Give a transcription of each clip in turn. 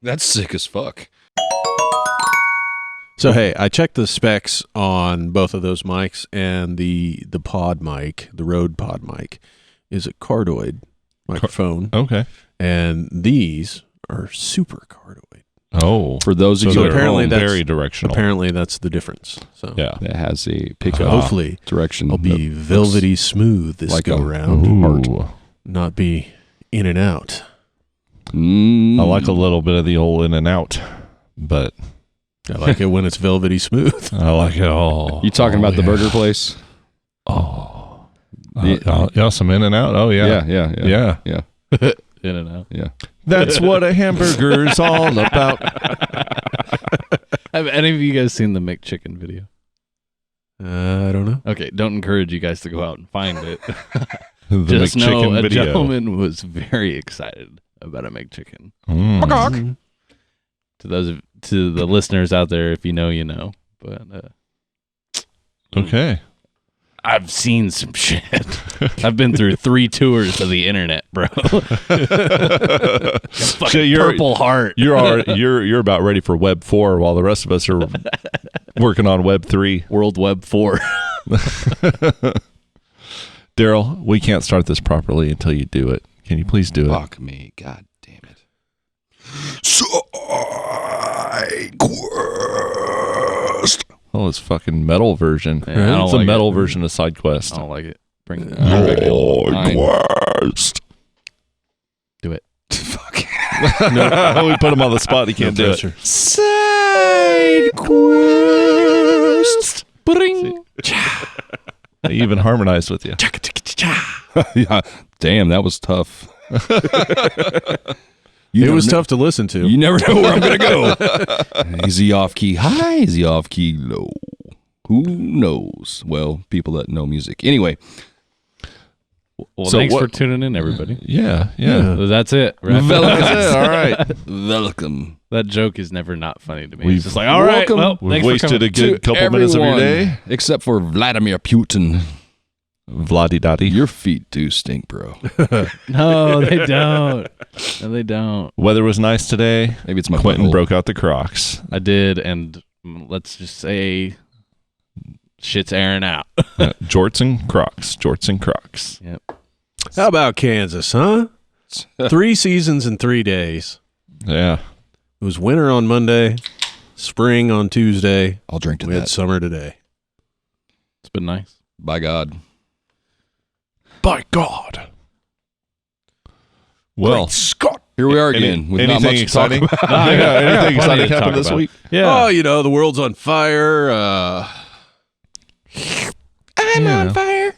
That's sick as fuck. So, hey, I checked the specs on both of those mics, and the pod mic, the Rode pod mic, is a cardioid microphone. Okay. And these are super cardioid. Oh. For those of So you at apparently home, that's very directional. Apparently that's the difference. So Yeah. that has a pickup hopefully direction. I'll be velvety smooth this like go a round. Ooh. Not be in and out. I like a little bit of the old in and out, but I like it when it's velvety smooth. I like it all. You talking about the burger place? Oh. The- Some in and out. Oh, yeah. Yeah. In and out. Yeah. That's what a hamburger's all about. Have any of you guys seen the McChicken video? I don't know. Okay, don't encourage you guys to go out and find it. The Just know McChicken a video. gentleman was very excited about a McChicken. Mm. To the listeners out there, if you know, you know. But Okay. I've seen some shit. I've been through 3 tours of the internet, bro. Fucking Purple Heart. You're about ready for Web 4 while the rest of us are working on Web 3. World Web 4. Daryl, we can't start this properly until you do it. Can you please do it? Fuck me. God damn it. SideQuest. Oh, it's fucking metal version. Yeah, I don't It's a like metal it. version of SideQuest. I don't like it. Bring it. SideQuest. Do it. Fuck. No, we put him on the spot. He can't do it. SideQuest. Bring. He even harmonized with you. Yeah. Damn, that was tough. It was tough to listen to. You never know where I'm going to go. Is he off key high? Is he off key low? Who knows? Well, people that know music. Anyway. Well, So thanks what- for tuning in, everybody. Yeah. So that's it. Right? That's it. All right. Welcome. That joke is never not funny to me. We've- It's just like, all right, welcome. well, We've thanks for wasted coming. a good couple minutes of your day. Except for Vladimir Putin. Vladdy-dotty. Your feet do stink, bro. No, they don't. No, they don't. Weather was nice today. Maybe it's my Quentin butthole. broke out the Crocs. I did, and let's just say shit's airing out. Jorts and Crocs. Jorts and Crocs. Yep. How about Kansas, huh? 3 seasons in 3 days. Yeah. It was winter on Monday, spring on Tuesday. I'll drink to We had that. summer today. It's been nice. By God. By God. Well, Scott. Here we are again. With not anything much to talk exciting? about. Anything plenty exciting to happened talk this about. week? Yeah. Oh, you know, the world's on fire. I'm on fire.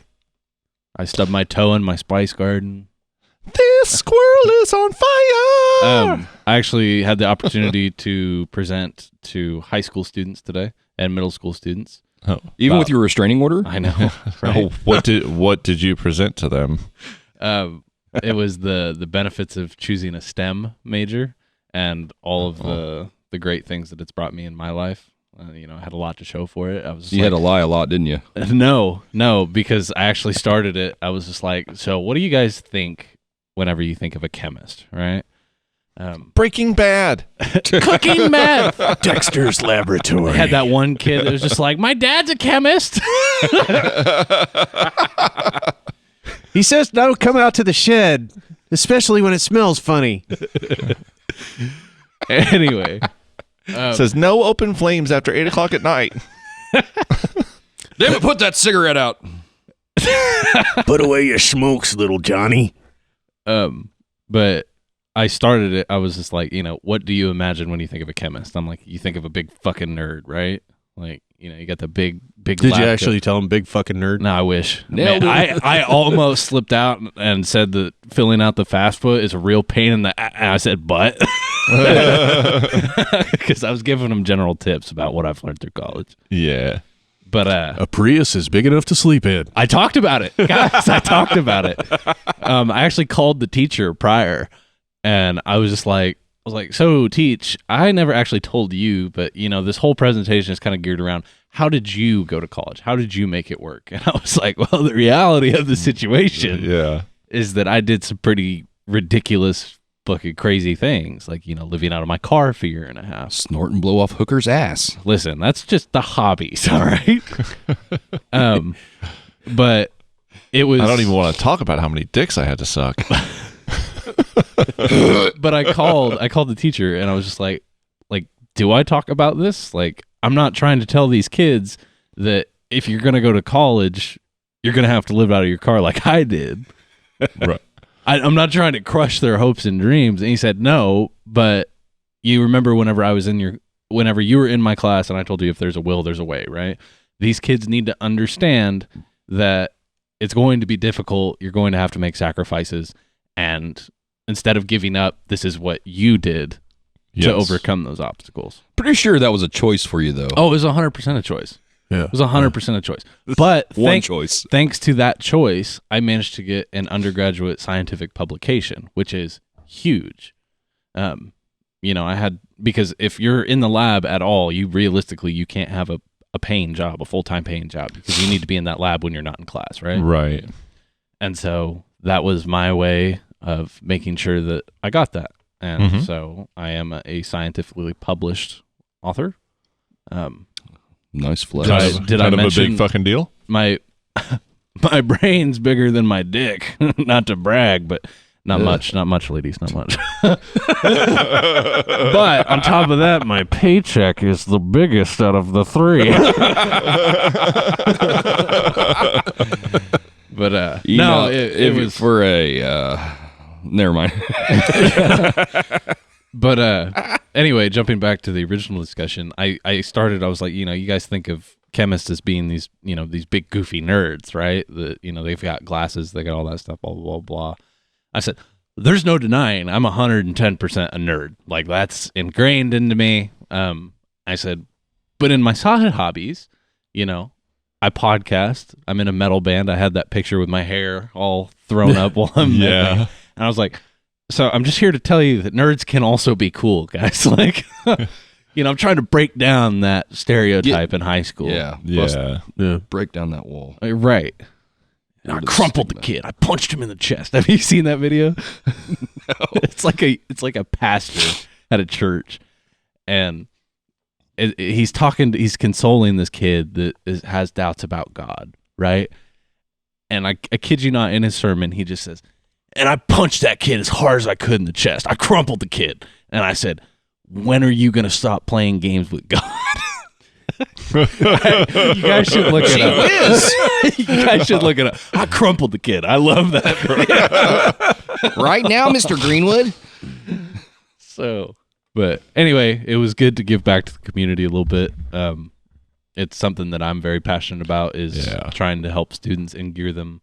I stubbed my toe in my spice garden. This squirrel is on fire. I actually had the opportunity to present to high school students today and middle school students. Oh. Even with your restraining order? I know. Right? Oh, what did you present to them? It was the benefits of choosing a STEM major and all of the great things that it's brought me in my life. I had a lot to show for it. I was just You had to lie a lot, didn't you? No, because I actually started it. I was just like, so what do you guys think whenever you think of a chemist, right? Breaking Bad. Cooking meth. Dexter's Laboratory. I had that one kid that was just like, my dad's a chemist. He says don't come out to the shed, especially when it smells funny. Anyway. Says no open flames after 8 o'clock at night. Damn it, put that cigarette out. Put away your smokes, little Johnny. But I started it. I was just like, what do you imagine when you think of a chemist? I'm like, you think of a big fucking nerd, right? Like, you got the big Did lab you coat. actually tell him big fucking nerd? No, I wish. Nailed Man, it. I almost slipped out and said that filling out the FAFSA is a real pain in the. And I said, but because I was giving them general tips about what I've learned through college. Yeah. But A Prius is big enough to sleep in. I talked about it, guys. I talked about it. I actually called the teacher prior, and I was like, so teach, I never actually told you, but this whole presentation is kind of geared around how did you go to college? How did you make it work? And I was like, well, the reality of the situation Yeah. is that I did some pretty ridiculous fucking crazy things, like, living out of my car for a year and a half. Snort and blow off hookers' ass. Listen, that's just the hobbies, all right? But it was... I don't even want to talk about how many dicks I had to suck. But I called the teacher, and I was just like, do I talk about this? Like, I'm not trying to tell these kids that if you're going to go to college, you're going to have to live out of your car like I did. Right. I'm not trying to crush their hopes and dreams. And he said, no, but you remember whenever you were in my class and I told you if there's a will, there's a way, right? These kids need to understand that it's going to be difficult. You're going to have to make sacrifices. And instead of giving up, this is what you did to overcome those obstacles. Pretty sure that was a choice for you, though. Oh, it was 100% a choice. Yeah. It was 100% a choice. But Choice. Thanks to that choice, I managed to get an undergraduate scientific publication, which is huge. Because if you're in the lab at all, you can't have a paying job, a full-time paying job, because you need to be in that lab when you're not in class, right? Right. And so that was my way of making sure that I got that. And so I am a scientifically published author. Nice flex. Did I kind of mention a big fucking deal? my brain's bigger than my dick? Not to brag, but not much, ladies, not much. But on top of that, my paycheck is the biggest out of the three. But it was for a. Never mind. But anyway, jumping back to the original discussion, I was like, you guys think of chemists as being these, these big goofy nerds, right? They've got glasses, they got all that stuff, blah, blah, blah, blah. I said, there's no denying I'm 110% a nerd. Like, that's ingrained into me. I said, but in my side hobbies, I podcast. I'm in a metal band. I had that picture with my hair all thrown up while I'm Yeah. And I was like, so I'm just here to tell you that nerds can also be cool, guys. Like, I'm trying to break down that stereotype in high school. Yeah. Yeah. Break down that wall. Right. And I crumpled the kid. I punched him in the chest. Have you seen that video? No. It's like a pastor at a church, and he's consoling this kid that has doubts about God, right? And I kid you not, in his sermon, he just says, and I punched that kid as hard as I could in the chest. I crumpled the kid. And I said, when are you going to stop playing games with God? You guys should look it up. You guys should look it up. I crumpled the kid. I love that. Right now, Mr. Greenwood? But anyway, it was good to give back to the community a little bit. It's something that I'm very passionate about, is trying to help students and gear them,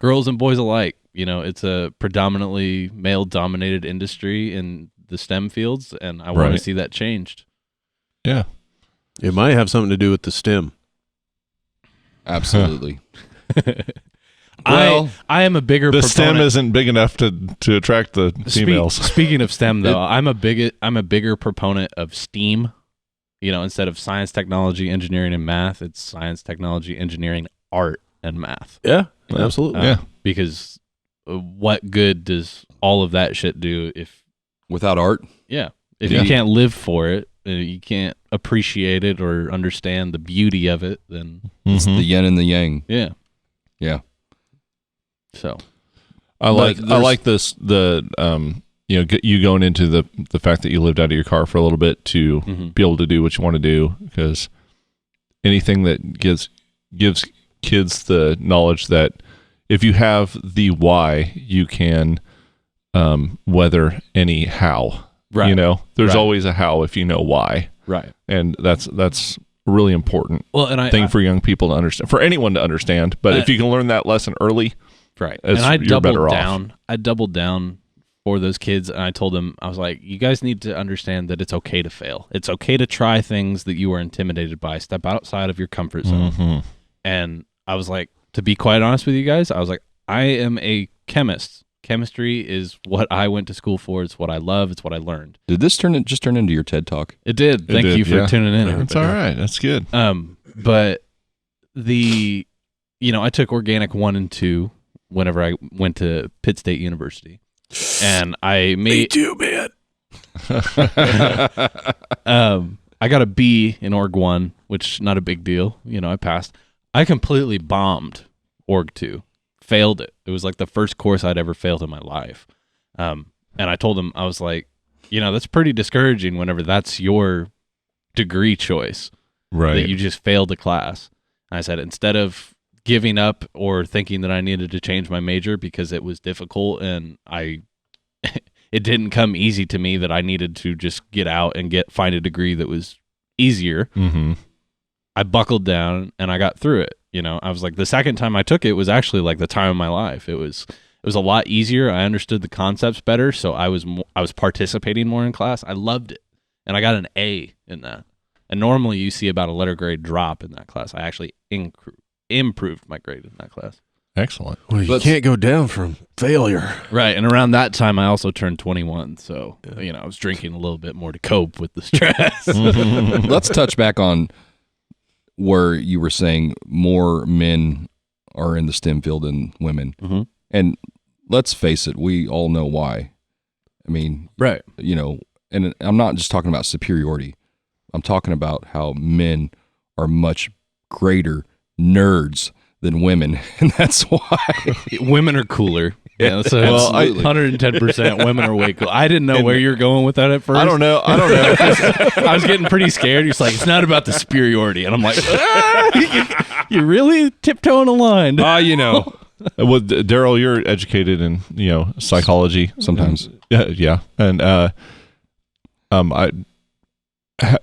girls and boys alike. It's a predominantly male-dominated industry in the STEM fields, and I want to see that changed. Yeah. It might have something to do with the STEM. Absolutely. Well, I am a bigger The proponent. STEM isn't big enough to attract the females. Speaking of STEM, though, I'm a bigger proponent of STEAM. Instead of science, technology, engineering, and math, it's science, technology, engineering, art, and math. Yeah, absolutely. Yeah. Because what good does all of that shit do if Without art? you can't live for it, you can't appreciate it or understand the beauty of it, then It's the yin and the yang. yeah. So I like this you going into the fact that you lived out of your car for a little bit to be able to do what you want to do, because anything that gives kids the knowledge that if you have the why, you can weather any how. Right. There's always a how if you know why. Right. And that's a really important thing for young people to understand, for anyone to understand. But if you can learn that lesson early, right. you're better off. I doubled down for those kids, and I told them, I was like, you guys need to understand that it's okay to fail. It's okay to try things that you are intimidated by. Step outside of your comfort zone. And I was like, to be quite honest with you guys, I was like, I am a chemist. Chemistry is what I went to school for. It's what I love. It's what I learned. did this turn into your TED Talk? It did. Thank you for tuning in. That's all right. That's good. But I took organic 1 and 2 whenever I went to Pitt State University. And I made Me too, man. I got a B in Org 1, which not a big deal. I passed. I completely bombed Org 2. Failed it. It was like the first course I'd ever failed in my life. And I told him, I was like, that's pretty discouraging whenever that's your degree choice. Right. That you just failed a class. And I said, instead of giving up or thinking that I needed to change my major because it was difficult and it didn't come easy to me, that I needed to just get out and find a degree that was easier. Mm-hmm. I buckled down and I got through it. I was like, the second time I took it was actually like the time of my life. It was a lot easier. I understood the concepts better, so I was participating more in class. I loved it, and I got an A in that. And normally you see about a letter grade drop in that class. I actually improved my grade in that class. Excellent. Well, you can't go down from failure. Right, and around that time I also turned 21, so I was drinking a little bit more to cope with the stress. Let's touch back on where you were saying more men are in the STEM field than women. Mm-hmm. And let's face it, we all know why. I mean, right. And I'm not just talking about superiority. I'm talking about how men are much greater nerds than women, and that's why women are cooler. Yeah, so well, 110% women are way cool. I didn't know where you're going with that at first. I don't know. I was getting pretty scared. He's like, it's not about the superiority. And I'm like, you're really tiptoeing a line. Well, Daryl, you're educated in, psychology sometimes. Yeah. And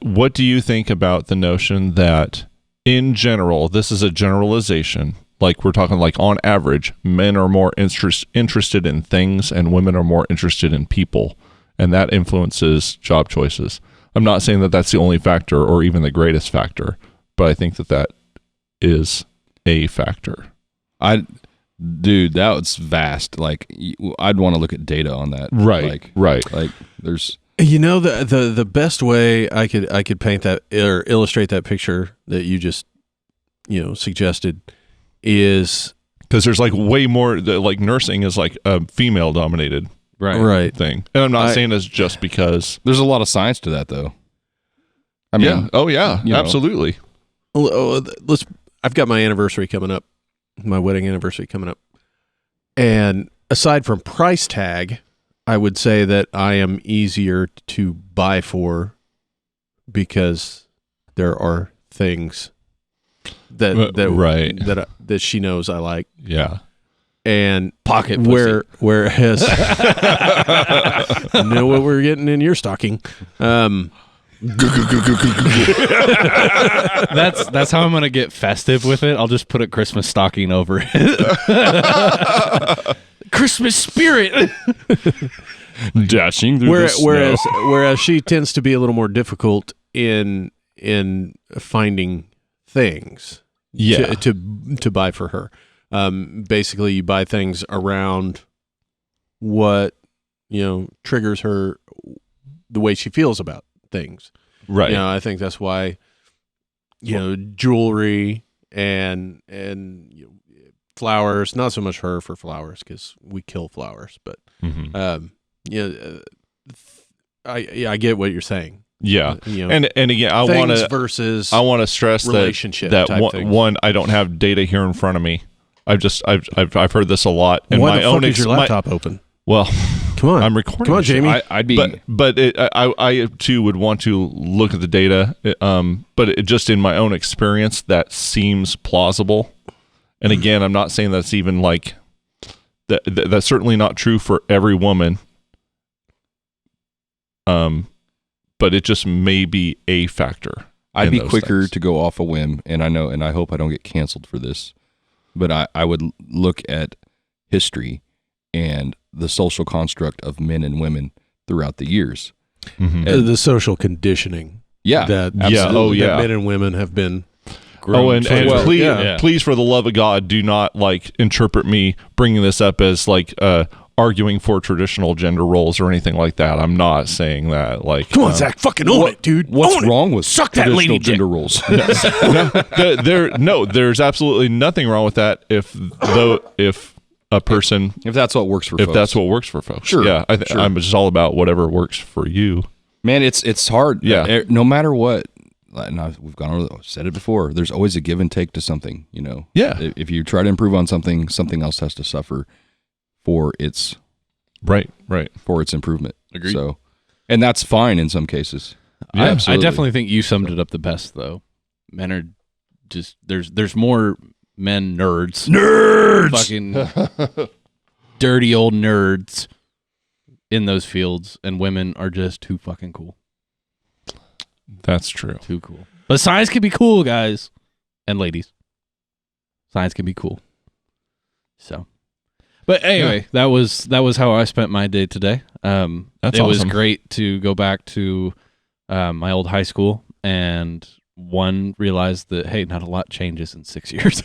what do you think about the notion that in general, this is a generalization, like we're talking like on average, men are more interested in things and women are more interested in people, and that influences job choices. I'm not saying that that's the only factor or even the greatest factor, but I think that is a factor. Dude, that was vast. Like, I'd want to look at data on that. Right. Like, there's... the best way I could paint that or illustrate that picture that you just suggested is because there's like way more. Like nursing is like a female dominated thing, and I'm not saying it's just because there's a lot of science to that, though. I mean, absolutely. I've got my anniversary coming up, my wedding anniversary coming up, and aside from price tag, I would say that I am easier to buy for because there are things that she knows I like. Yeah. And pocket pussy. Whereas know what we're getting in your stocking. That's how I'm gonna get festive with it. I'll just put a Christmas stocking over it. Christmas spirit. Dashing through the snow. Whereas she tends to be a little more difficult in finding things to buy for her. Basically you buy things around what triggers her, the way she feels about things. Right. I think that's why jewelry and flowers, not so much her for flowers because we kill flowers, but I get what you're saying. Yeah, and again, I want to stress that one I don't have data here in front of me. I've heard this a lot. And why the fuck is your laptop open? Well, come on, I'm recording. Come on, Jamie. I too would want to look at the data. But just in my own experience, that seems plausible. And again, I'm not saying that's even like that. That's certainly not true for every woman. But it just may be a factor. I'd be quicker to go off a whim, and I hope I don't get canceled for this, but I would look at history and the social construct of men and women throughout the years. Mm-hmm. The social conditioning. Yeah. That men and women have been groomed. Please, for the love of God, do not interpret me bringing this up as arguing for traditional gender roles or anything like that. I'm not saying that. Come on, Zach, fucking own it, dude. What's wrong with suck that lady gender roles? There's absolutely nothing wrong with that. If a person. If that's what works for folks. If that's what works for folks. Sure. Yeah. I'm just all about whatever works for you. Man, it's hard. Yeah. No matter what, and we've said it before, there's always a give and take to something, Yeah. If you try to improve on something else has to suffer for its Right. for its improvement. Agreed. So, and that's fine in some cases. Yeah, I absolutely. definitely think you summed it up the best, though. Men are just there's more men nerds, fucking dirty old nerds in those fields, and women are just too fucking cool. That's true. Too cool. But science can be cool, guys and ladies. Science can be cool. So, but anyway, that was how I spent my day today. That's it was awesome. great to go back to my old high school and realize that, hey, not a lot changes in 6 years.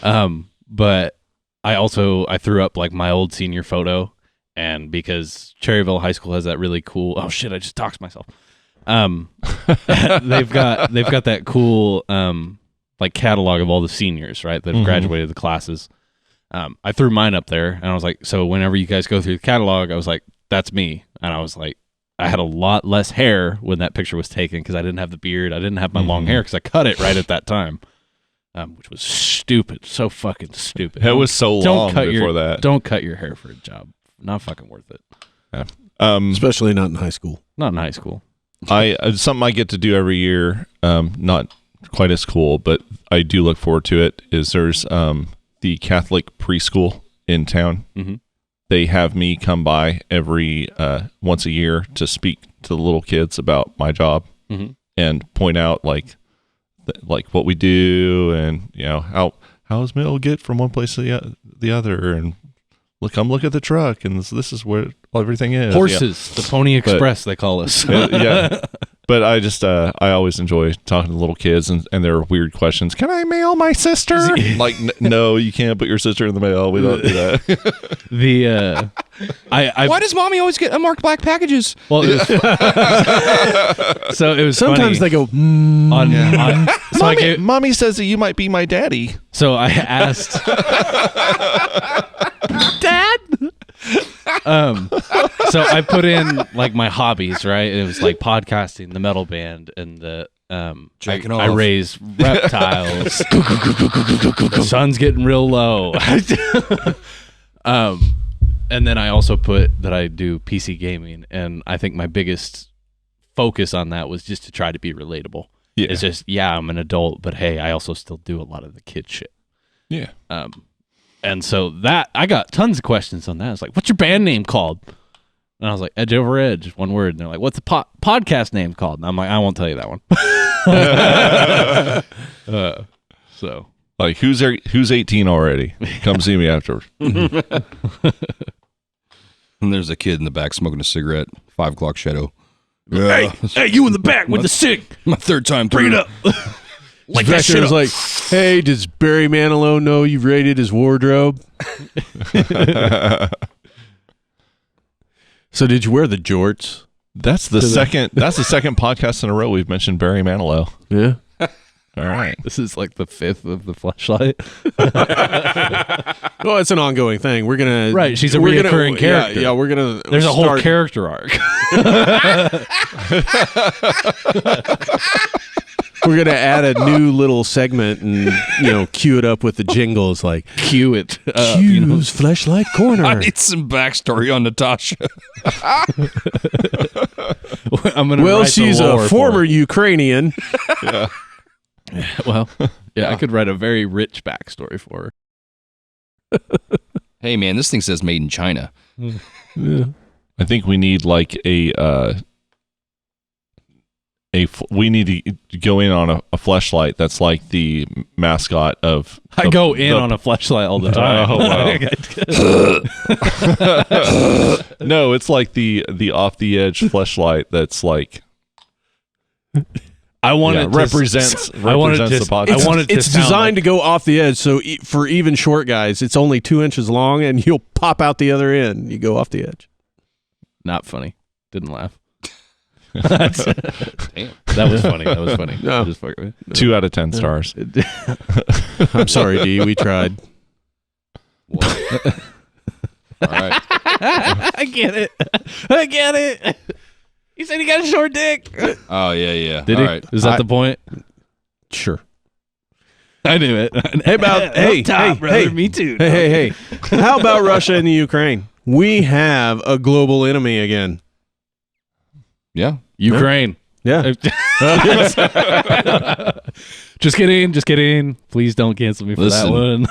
But I threw up like my old senior photo, and because Cherryville High School has that really cool, oh shit, I just doxed myself. They've got that cool like catalog of all the seniors, right, that have graduated the classes. I threw mine up there, and I was like, so whenever you guys go through the catalog, I was like, that's me. And I was like, I had a lot less hair when that picture was taken because I didn't have the beard. I didn't have my long hair because I cut it right at that time, which was stupid. So fucking stupid. It was so long before that. Don't cut your hair for a job. Not fucking worth it. Yeah. Especially not in high school. Not in high school. Something I get to do every year, not quite as cool, but I do look forward to it, is there's the Catholic preschool in town. Mm-hmm. They have me come by every once a year to speak to the little kids about my job and point out like what we do, and how does mail get from one place to the other, and come look at the truck, and this is where everything is. Horses, the Pony Express, they call us. Yeah. But I just, I always enjoy talking to little kids and their weird questions. Can I mail my sister? Like, no, you can't put your sister in the mail. We don't do that. Why does mommy always get unmarked black packages? Well, so it was Sometimes funny. they go, Mommy says that you might be my daddy. So I asked, Dad. So I put in like my hobbies, right? It was like podcasting, the metal band, and the I raise reptiles. The sun's getting real low. And then I also put that I do PC gaming, and I think my biggest focus on that was just to try to be relatable. Yeah. It's just, I'm an adult, but hey, I also still do a lot of the kid shit. Yeah. And so that I got tons of questions on that. It's like, what's your band name called? And I was like, Edge Over Edge, one word. And they're like, what's the podcast name called? And I'm like, I won't tell you that one. So like, who's 18 already? Come see me afterwards. And there's a kid in the back smoking a cigarette. 5 o'clock shadow. Hey, you in the back with the cig. My third time. Bring it up. like that shit. Like, hey, does Barry Manilow know you raided his wardrobe? So did you wear the jorts? That's the second podcast in a row we've mentioned Barry Manilow. Yeah. All right. This is like the 5th of the fleshlight. Well, it's an ongoing thing. We're gonna She's a reoccurring character. Yeah, we're gonna. There's a whole character arc. We're gonna add a new little segment and cue it up with the jingles, like Cue it. Q's Fleshlight Corner. I need some backstory on Natasha. I'm gonna. Well, she's a former Ukrainian. Yeah. Well, yeah, I could write a very rich backstory for her. Hey, man, this thing says made in China. Yeah. I think we need like we need to go in on a fleshlight that's like the mascot of. I go in on a fleshlight all the time. Oh, wow. No, it's like the off the edge fleshlight that's like. I want it to represents the podcast. It's designed to go off the edge, so for even short guys, it's only 2 inches long, and you'll pop out the other end. You go off the edge. Not funny. Didn't laugh. Damn. That was funny. No. Just fucking with me. 2 out of 10 stars. I'm sorry, D. We tried. All right. I get it. He said he got a short dick. Oh, yeah. Did All he? right. Is that the point? Sure. I knew it. Hey, me too. Hey. How about Russia and the Ukraine? We have a global enemy again. Yeah. Ukraine. Yeah. Just kidding. Please don't cancel me for that one.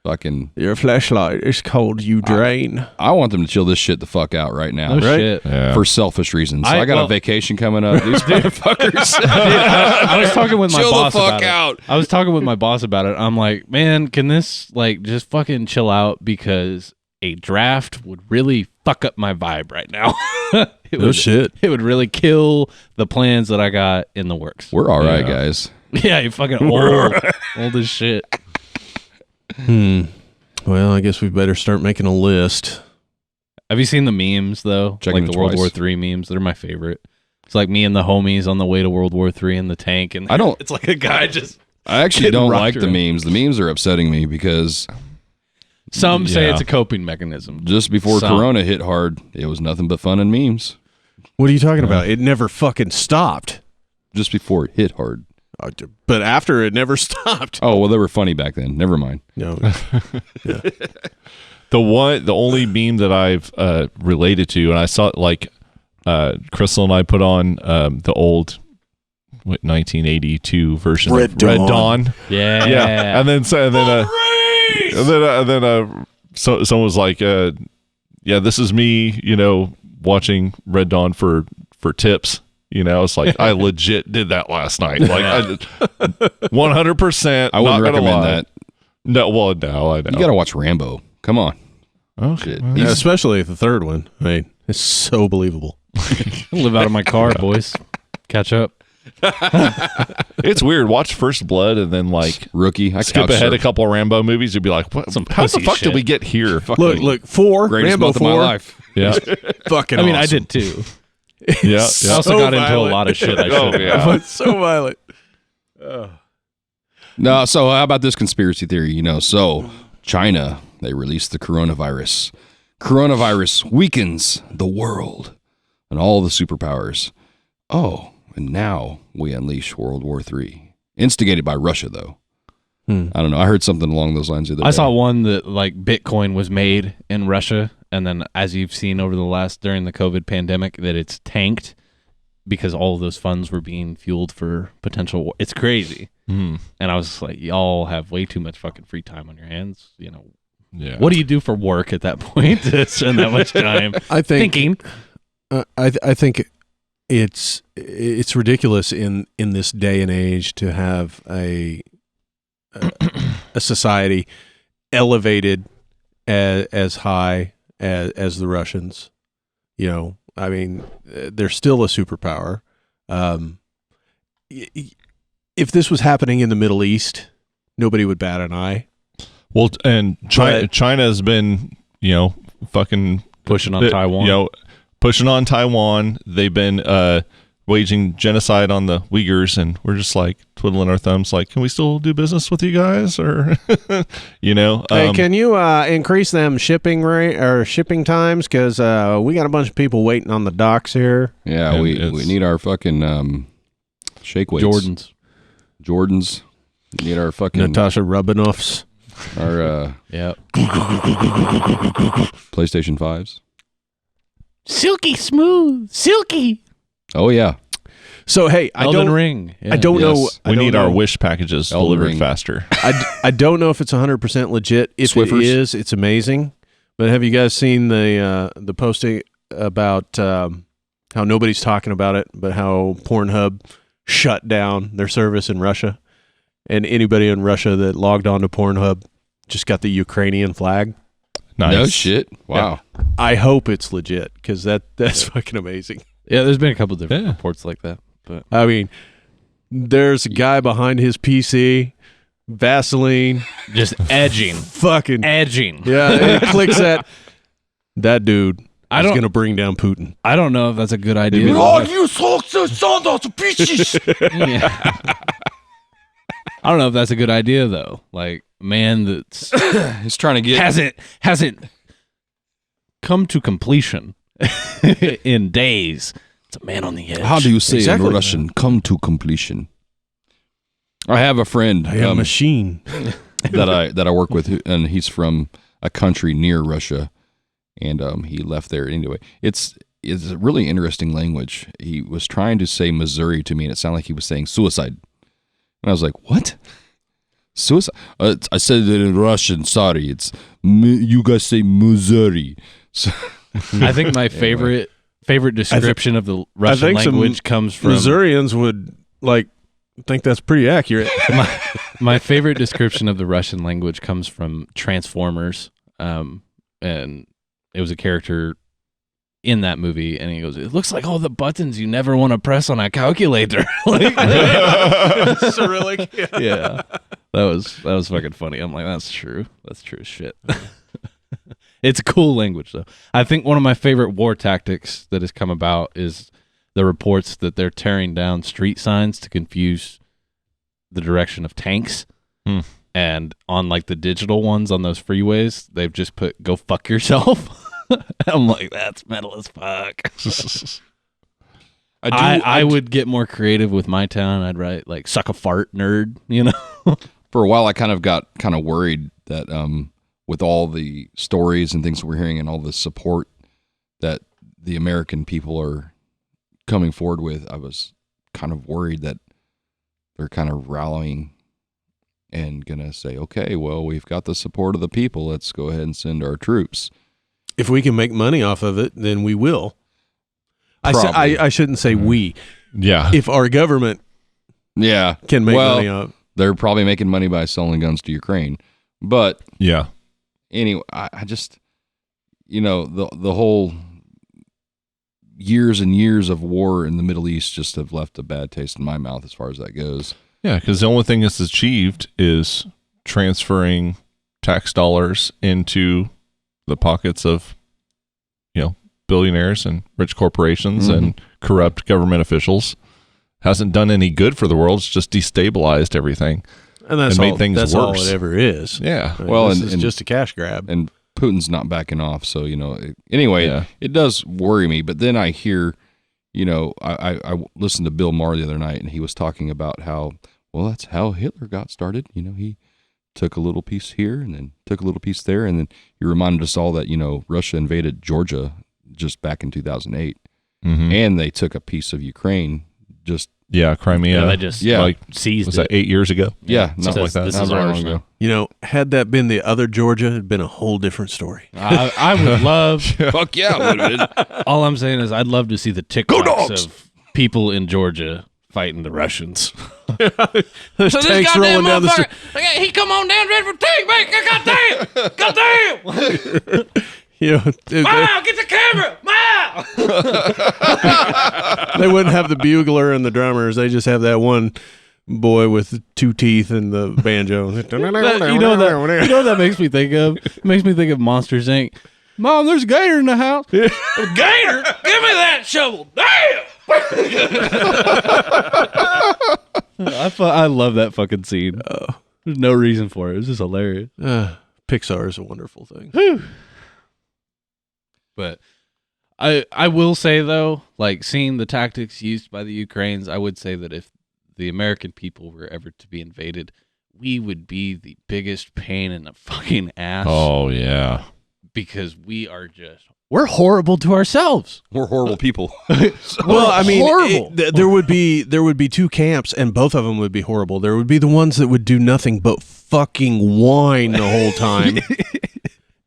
Fucking. Your flashlight is called Ukraine. I want them to chill this shit the fuck out right now. No shit. Yeah. For selfish reasons. I got a vacation coming up. These motherfuckers. I was talking with my chill boss the fuck about it. out. I was talking with my boss about it. I'm like, man, can this like just fucking chill out because a draft would really fuck up my vibe right now. Shit. It would really kill the plans that I got in the works. We're all right, guys. Yeah, you fucking old as shit. Well, I guess we better start making a list. Have you seen the memes though? Check like them the World twice. War III memes. They're my favorite. It's like me and the homies on the way to World War III in the tank, and it's like a guy just. I actually getting don't rocked like the around. memes. The memes are upsetting me because Some say it's a coping mechanism. just before Some. Corona hit hard, it was nothing but fun and memes. What are you talking about? It never fucking stopped. Just before it hit hard. But after, it never stopped. Oh, well, they were funny back then. Never mind. No. The only meme that I've related to, and I saw like Crystal and I put on the old 1982 version of Red Dawn. Yeah. And then someone was like, yeah, this is me, watching Red Dawn for tips. It's like I legit did that last night. Like 100%. I wouldn't recommend that. No, well, no, I know. You got to watch Rambo. Come on. Oh, Shit. well, Yeah, especially the third one. I mean, it's so believable. Live out of my car, boys. Catch up. it's weird. Watch First Blood and then like Rookie. I skip ahead a couple Rambo movies. You'd be like, what? How the fuck did we get here? Look, 4, Greatest Rambo month 4. of my life. Yeah. Fucking I mean, I awesome. did too. Yeah. I also got into a lot of shit I shouldn't. yeah. It's so violent. No, so how about this conspiracy theory? So China, they released the coronavirus. Coronavirus weakens the world and all the superpowers. Oh, and now we unleash World War III. Instigated by Russia, though. I don't know. I heard something along those lines the other day. I saw one that like Bitcoin was made in Russia, and then as you've seen over during the COVID pandemic, that it's tanked because all of those funds were being fueled for potential war. It's crazy. And I was just like, y'all have way too much fucking free time on your hands. Yeah. What do you do for work at that point to spend that much time I think thinking? I think it's ridiculous in this day and age to have a society elevated as high as the Russians. I mean, they're still a superpower. If this was happening in the Middle East, nobody would bat an eye. Well, and China's been, fucking Pushing on Taiwan. Pushing on Taiwan. They've been waging genocide on the Uyghurs, and we're just like twiddling our thumbs like, can we still do business with you guys? Or, Hey, can you increase them shipping rate or shipping times? Because we got a bunch of people waiting on the docks here. Yeah, And we it's- need our fucking shake weights. Jordans. We need our fucking Natasha Romanoffs. our Yeah. PlayStation 5s. Silky smooth. Silky. Oh yeah. So hey, Elden Ring. Yeah. I don't know. Yes. I we don't need know. our Wish packages Elden delivered Ring. faster. I don't know if it's 100% legit. If Swiffers. it is, it's amazing. But have you guys seen the posting about how nobody's talking about it, but how Pornhub shut down their service in Russia, and anybody in Russia that logged on to Pornhub just got the Ukrainian flag? Nice. No shit. Wow. I hope it's legit because that's fucking amazing. Yeah, there's been a couple different reports like that. But I mean, there's a guy behind his PC, Vaseline, just edging. fucking Edging. yeah. And it clicks that dude. I is don't- going to bring down Putin. I don't know if that's a good idea. you son of bitches. Yeah. I don't know if that's a good idea though. Like man that's he's trying to get hasn't come to completion in days. It's a man on the edge. How do you say in Russian? Come to completion. I have a friend, a machine that I work with, and he's from a country near Russia, and he left there anyway. It's a really interesting language. He was trying to say Missouri to me, and it sounded like he was saying suicide, and I was like, "What? Suicide?" I said it in Russian. Sorry, it's you guys say Missouri. So, I think my favorite description of the Russian language comes from Missourians would think that's pretty accurate. My favorite description of the Russian language comes from Transformers, and it was a character in that movie, and he goes, "It looks like all the buttons you never want to press on a calculator." Cyrillic. Yeah, that was fucking funny. I'm like, that's true. That's true as shit. It's a cool language, though. I think one of my favorite war tactics that has come about is the reports that they're tearing down street signs to confuse the direction of tanks. And on the digital ones on those freeways, they've just put "go fuck yourself." I'm like, that's metal as fuck. I would get more creative with my town. I'd write "suck a fart, nerd." For a while, I got worried that with all the stories and things we're hearing and all the support that the American people are coming forward with, I was kind of worried that they're kind of rallying and gonna say, okay, well, we've got the support of the people, let's go ahead and send our troops. If we can make money off of it, then we will. I shouldn't say we. Yeah. If our government can make money off, they're probably making money by selling guns to Ukraine. But yeah. Anyway, I just, the whole years and years of war in the Middle East just have left a bad taste in my mouth as far as that goes. Yeah, because the only thing that's achieved is transferring tax dollars into the pockets of, billionaires and rich corporations and corrupt government officials. Hasn't done any good for the world. It's just destabilized everything and made things worse. That's all it ever is. Yeah. It's just a cash grab. And Putin's not backing off. So, it does worry me. But then I hear, I listened to Bill Maher the other night, and he was talking about how, well, that's how Hitler got started. He took a little piece here and then took a little piece there. And then he reminded us all that, Russia invaded Georgia just back in 2008. And they took a piece of Ukraine just. Yeah, Crimea. Yeah, they just seized was that 8 years ago? Yeah, not like that. This is ours now. Had that been the other Georgia, it'd been a whole different story. I would love. Fuck yeah, it would have been. All I'm saying is I'd love to see the TikToks of people in Georgia fighting the Russians. There's tanks rolling down the street. He come on down ready for tank, man. Goddamn. Wow, get the camera. Wow. They wouldn't have the bugler and the drummers. They just have that one boy with 2 teeth and the banjo. You know what that makes me think of? It makes me think of Monsters, Inc. Mom, there's a gator in the house. Gator? Give me that shovel. Damn. I love that fucking scene. There's no reason for it. It's just hilarious. Pixar is a wonderful thing. But I will say, though, seeing the tactics used by the Ukrainians, I would say that if the American people were ever to be invaded, we would be the biggest pain in the fucking ass. Oh, yeah. Because we're horrible to ourselves. We're horrible people. Well, I mean, there would be 2 camps, and both of them would be horrible. There would be the ones that would do nothing but fucking whine the whole time.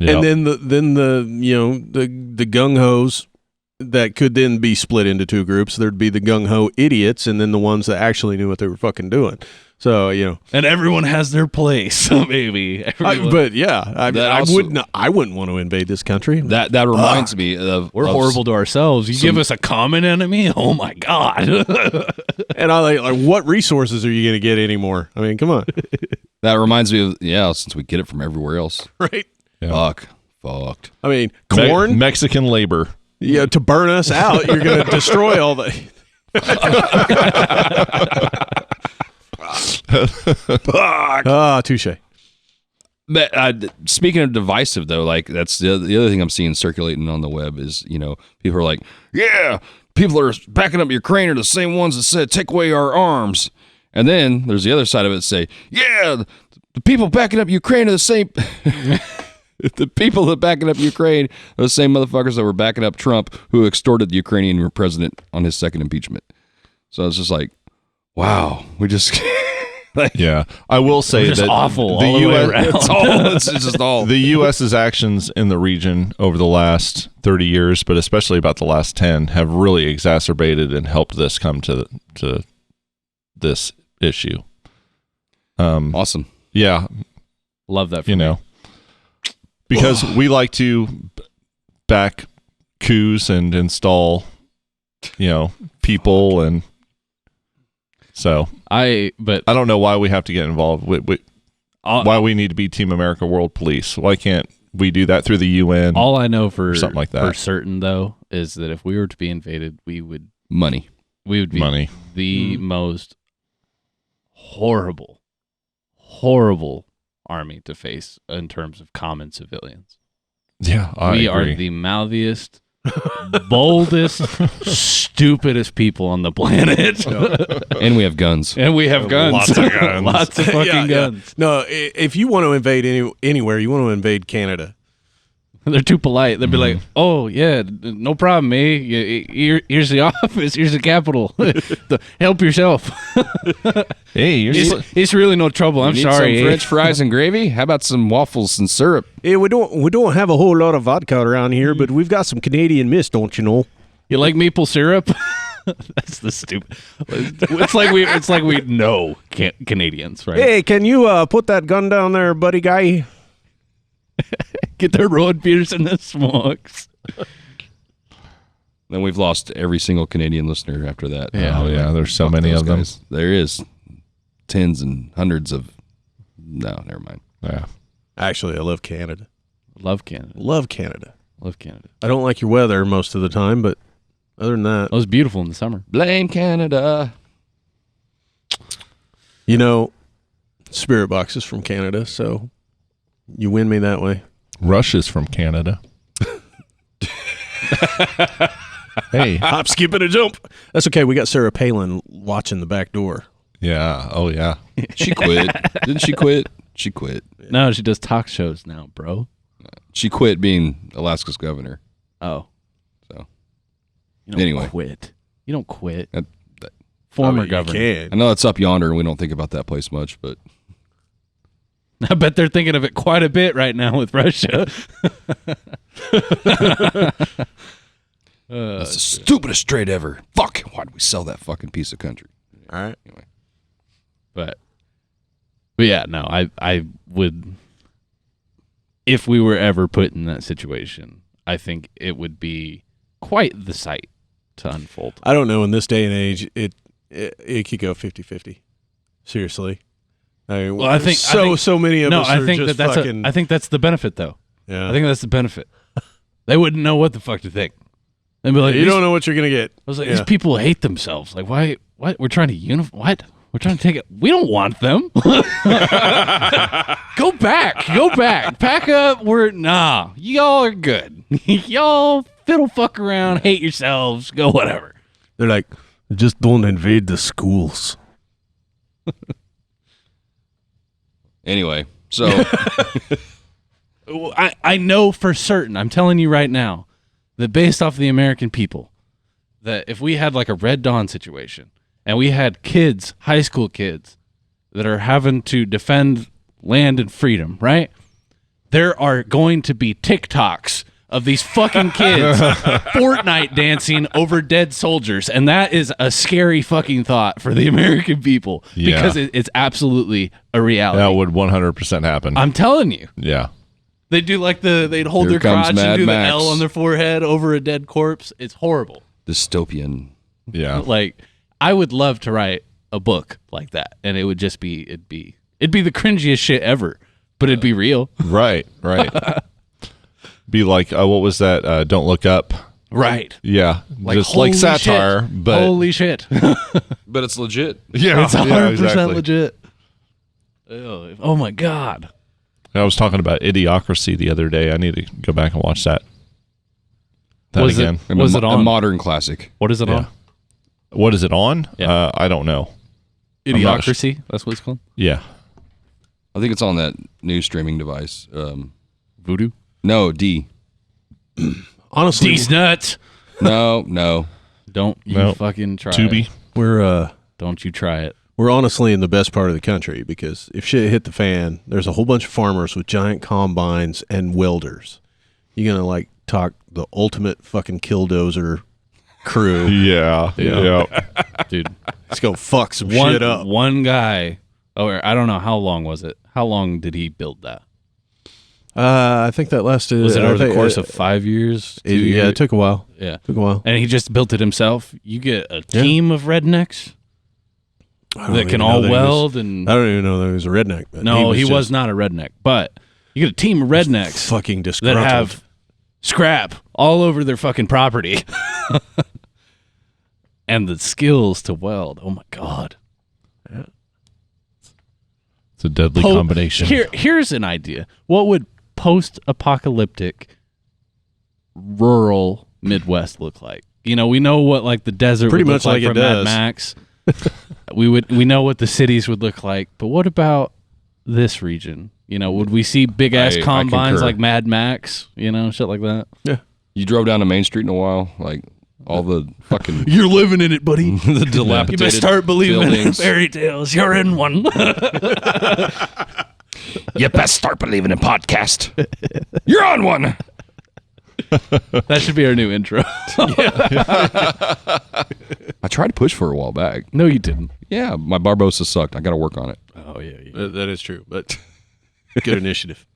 Yep. And then the gung hos that could then be split into 2 groups. There'd be the gung ho idiots, and then the ones that actually knew what they were fucking doing. So and everyone has their place, maybe. But yeah, I wouldn't want to invade this country. That reminds me of we're horrible to ourselves. You give us a common enemy, oh my god! And I like what resources are you going to get anymore? I mean, come on. That reminds me of since we get it from everywhere else, right? Yeah. Fucked. I mean, corn, Mexican labor. Yeah, to burn us out, you're going to destroy all the. Fuck. Touche. But speaking of divisive, though, like that's the other thing I'm seeing circulating on the web is, people are like, yeah, people are backing up Ukraine are the same ones that said take away our arms. And then there's the other side of it that say, yeah, the people backing up Ukraine are the same. The people that backing up Ukraine are the same motherfuckers that were backing up Trump, who extorted the Ukrainian president on his second impeachment. So it's just like, wow, we just. Yeah, I will say that awful. The U.S. It's just all the U.S.'s actions in the region over the last 30 years, but especially about the last 10, have really exacerbated and helped this come to this issue. awesome. Yeah, Love that. For me. Because we like to back coups and install, people, and so I don't know why we have to get involved. Why we need to be Team America World Police? Why can't we do that through the UN? All I know for something like that for certain though is that if we were to be invaded, we would be money. The most horrible army to face in terms of common civilians. Yeah, we agree. are the mouthiest, boldest, stupidest people on the planet. And we have guns. Lots of guns. Lots of fucking guns. No, if you want to invade anywhere, you want to invade Canada. They're too polite. They'll be like, "Oh yeah, no problem, eh? Here's the office. Here's the capital. Help yourself." Hey, it's really no trouble. I'm Need sorry. some French fries and gravy? How about some waffles and syrup? Yeah, we don't have a whole lot of vodka around here, but we've got some Canadian Mist, don't you know? You like maple syrup? That's the stupid. It's like we know Canadians, right? Hey, can you put that gun down there, buddy guy? Get their road beers in the smokes. Then we've lost every single Canadian listener after that. Yeah, there's so many of them. Guys. There is tens and hundreds of. No, never mind. Yeah. Actually, I love Canada. Love Canada. Love Canada. Love Canada. I don't like your weather most of the time, but other than that, It was beautiful in the summer. Blame Canada. Spirit Box is from Canada, so you win me that way. Rush is from Canada. Hey. Hop, skip, and a jump. That's okay. We got Sarah Palin watching the back door. Yeah. Oh, yeah. She quit. Didn't she quit? She quit. No, she does talk shows now, bro. She quit being Alaska's governor. Oh. So. You don't Anyway. quit. You don't quit. That- Former You governor. can. I know it's up yonder and we don't think about that place much, but I bet they're thinking of it quite a bit right now with Russia. that's the stupidest trade ever. Fuck. Why'd we sell that fucking piece of country? All right. Anyway. But yeah, no, I would, if we were ever put in that situation, I think it would be quite the sight to unfold. I don't know. In this day and age, it could go 50-50. Seriously. I think so many of us. I are think just that's fucking, I think that's the benefit, though. Yeah. I think that's the benefit. They wouldn't know what the fuck to think. They'd be like, you don't know what you're gonna get. I was like, these people hate themselves. Like, why? What? We're trying to What? We're trying to take it. We don't want them. Go back. Pack up. Y'all are good. Y'all fiddle fuck around, hate yourselves, go whatever. They're like, just don't invade the schools. Anyway, so I know for certain, I'm telling you right now, that based off the American people, that if we had like a Red Dawn situation and we had kids, high school kids, that are having to defend land and freedom, right? There are going to be TikToks of these fucking kids Fortnite dancing over dead soldiers. And that is a scary fucking thought for the American people because it's absolutely a reality. That would 100% happen. I'm telling you. Yeah. They'd do like they'd hold Here their crotch comes and Mad do Max. the L on their forehead over a dead corpse. It's horrible. dystopian. Yeah. Like, I would love to write a book like that. And it would just be, it'd be the cringiest shit ever, but it'd be real. Right. Be like, what was that? Don't Look Up. Right. Yeah. Like, just like satire, shit. but Holy shit. But it's legit. yeah, It's 100% exactly. legit. Ew. Oh my God. I was talking about Idiocracy the other day. I need to go back and watch that. Was it on? A modern classic. What is it on? What is it on? Yeah. I don't know. Idiocracy? That's what it's called? Yeah. I think it's on that new streaming device. Voodoo? No, D. Honestly, D's nuts. No. Don't you fucking try Tubi. it. Don't you try it. We're honestly in the best part of the country because if shit hit the fan, there's a whole bunch of farmers with giant combines and welders. You're going to like talk the ultimate fucking killdozer crew. Yeah. Dude. Let's go fuck some shit up. One guy. Oh, I don't know. How long was it? How long did he build that? I think that lasted. Was it over the course of 5 years? It took a while. Yeah. Took a while. And he just built it himself. You get a team of rednecks that can all weld and... I don't even know that he was a redneck. But No, he was not a redneck. But you get a team of rednecks fucking that disgruntled. have scrap all over their fucking property. And the skills to weld. Oh, my God. It's a deadly combination. Here's an idea. What would post-apocalyptic rural Midwest look like? You know, we know what like the desert Pretty would much look like like from it Mad does. Max. We know what the cities would look like, but what about this region? You know, would we see big ass I combines concur. like Mad Max? You know, shit like that. Yeah. You drove down to Main Street in a while, like all the fucking You're living in it, buddy. the dilapidated. You best start believing in buildings. fairy tales. You're in one. You best start believing in podcast. You're on one. That should be our new intro. I tried to push for a while back. No, you didn't. Yeah, my Barbosa sucked. I got to work on it. Oh yeah. That is true, but good initiative.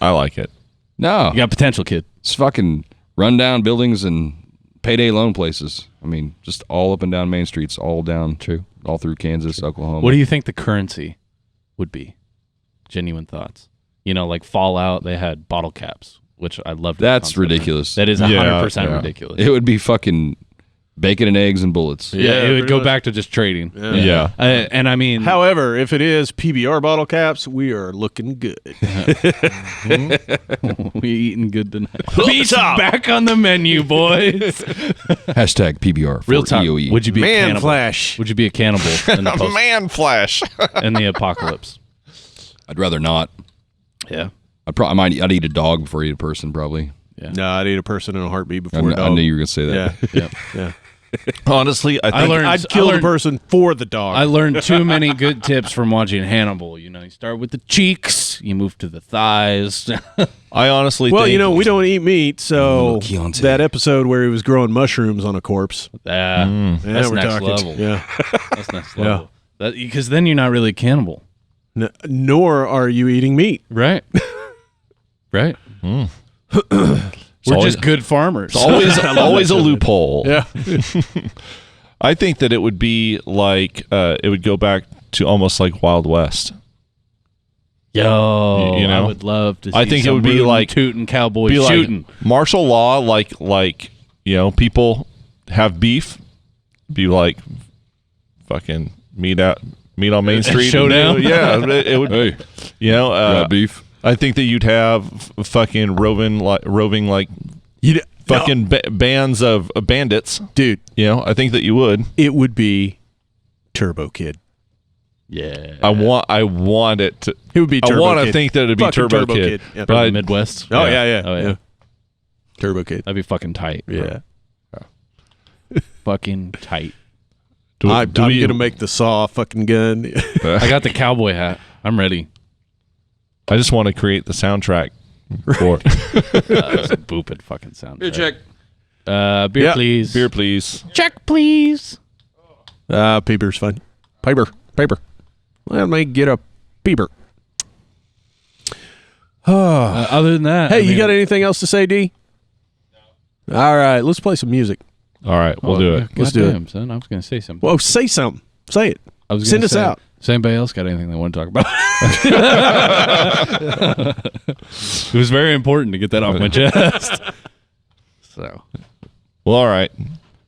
I like it. No, You got potential, kid. it's fucking rundown buildings and payday loan places. I mean, just all up and down Main Streets, all down, all through Kansas, Oklahoma. What do you think the currency would be? Genuine thoughts. You know, like Fallout, they had bottle caps, which I loved. That's ridiculous. That is 100% ridiculous. It would be fucking bacon and eggs and bullets. Yeah, it would pretty go much. back to just trading. Yeah. And I mean, However, if it is PBR bottle caps, we are looking good. we eating good tonight. Beef's back on the menu, boys. Hashtag PBR for Real talk. EOE. Would you be a Man cannibal? flash. Would you be a cannibal in the Man flash. in the apocalypse? I'd rather not. Yeah. I'd eat a dog before I eat a person, probably. No, I'd eat a person in a heartbeat I, before a I dog. knew you were gonna say that. Yeah, Yeah. Honestly, I think I'd kill the person for the dog. I learned too many good tips from watching Hannibal. You know, you start with the cheeks, you move to the thighs. I honestly well, think, you know, we don't eat meat, so Keontae. that episode where he was growing mushrooms on a corpse. That's we're next talking. level. Yeah. That's next level. Because then you're not really a cannibal. Nor are you eating meat. Right. Right. We're always- just good farmers. always a loophole. Yeah. I think that it would be like it would go back to almost like Wild West. Yo, You know? I would love to see I think it some would be rootin' like- tootin' cowboy Be shooting. like martial law, like you know, people have beef. Be like fucking meet on Main Street. Showdown? Yeah, it would. Hey, You know, got beef. I think that you'd have fucking roving like fucking bands of bandits. Dude, You know, I think that you would. it would be Turbo Kid. Yeah. I want it to. It would be I Turbo want to Kid. think that it'd be Fucking Turbo Kid. Yeah. But I- Midwest. Oh, yeah. Oh, yeah. Turbo Kid. That'd be fucking tight. Yeah. Fucking tight. I'm going to make the saw fucking gun. I got the cowboy hat. I'm ready. I just want to create the soundtrack for It's a booping fucking sound. Beer check. Beer, Yeah. please. beer, please. check, please. Paper's fine. Paper. Let me get a paper. Other than that, Hey, I you mean- got anything else to say, D? No. All right, let's play some music. All right, we'll do it. Let's do it. Goddamn, son. I was going to say something. Whoa, say something. Say it. I was Send gonna us say, out. Does anybody else got anything they want to talk about? It was very important to get that off my chest. So, Well, all right.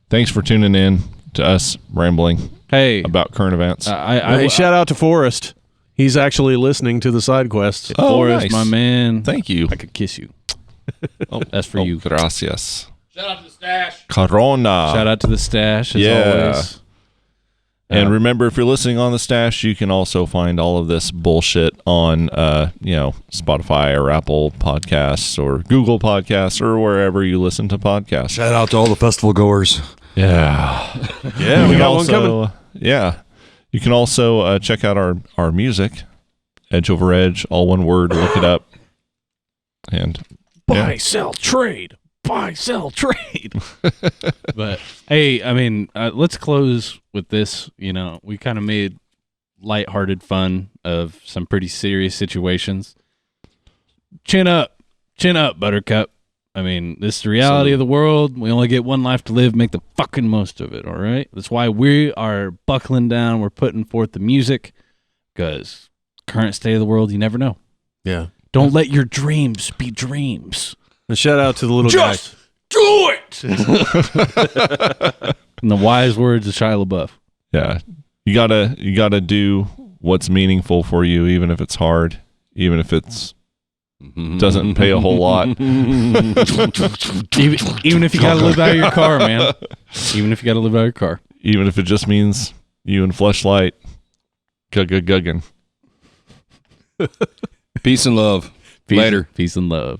Thanks for tuning in to us rambling hey, about current events. I Hey, shout out to Forrest. He's actually listening to the side quests. Forrest, nice. my man. Thank you. I could kiss you. That's for you. Gracias. Shout out to the stash. Corona. Shout out to the stash, as Yeah. always. And remember, if you're listening on the stash, you can also find all of this bullshit on, Spotify or Apple Podcasts or Google Podcasts or wherever you listen to podcasts. Shout out to all the festival goers. Yeah. Yeah, we got one coming. Yeah. You can also check out our music, Edge Over Edge, all one word. Look it up. And Buy, sell, trade. Buy, sell, trade. But hey, I mean, let's close with this. You know, we kind of made lighthearted fun of some pretty serious situations. Chin up, Buttercup. I mean, this is the reality of the world. We only get one life to live. Make the fucking most of it, all right? That's why we are buckling down. We're putting forth the music because current state of the world, you never know. Yeah. Don't let your dreams be dreams. And shout out to the little guys. Do it. In the wise words of Shia LaBeouf. yeah, you gotta do what's meaningful for you, even if it's hard, even if it's doesn't pay a whole lot. Even if you got to live out of your car, man. Even if you got to live out of your car. Even if it just means you and Fleshlight gugging. Peace and love. Later. Peace and love.